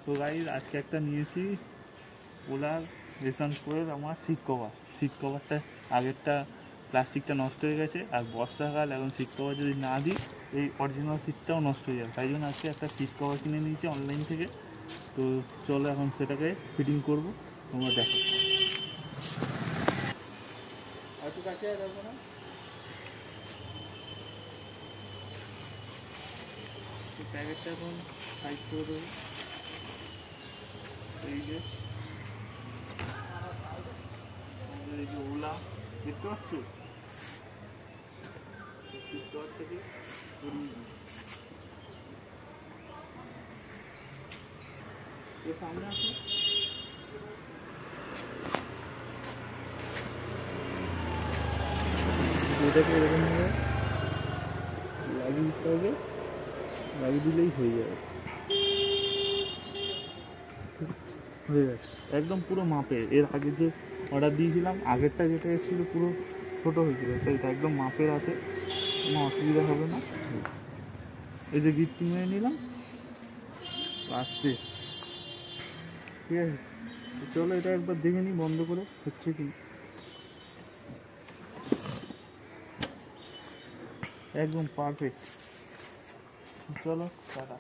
তো গাইস আজকে একটা নিয়েছি ওলার রেশন কোয়ের আমার সিট কভারটা আগেরটা প্লাস্টিকটা নষ্ট হয়ে গেছে, আর বর্ষাকাল এখন সিট কভার যদি না দিই এই অরিজিনাল সিটটাও নষ্ট হয়ে যাবে। তাই জন্য আজকে একটা সিট কভার কিনে নিয়েছি অনলাইন থেকে। তো চলো এখন সেটাকে ফিটিং করবো, তোমরা দেখো। আর একটু কাছে যাবো না, প্যাকেটটা এখন সাইজ করে দেবো। এই যে আমাদের এই যে ওলা দেখতে পাচ্ছ, সিট থেকে সামনে আসো। এটাকে এরকমভাবে লাগিয়ে দিতে হবে, লাগিয়ে দিলেই হয়ে যাবে। হয়ে গেছে একদম পুরো মাপের। এর আগে যে অর্ডার দিয়েছিলাম আগেরটা যেটা এসেছিলো পুরো ছোটো হয়েছিল, সেইটা একদম মাপের আছে, কোনো অসুবিধা হবে না। এই যে গিফটিং হয়ে নিলাম, আসছে। ঠিক আছে, চলো এটা একবার দেখে নিই বন্ধ করে হচ্ছে কি। একদম পারফেক্ট। চলো টাটা।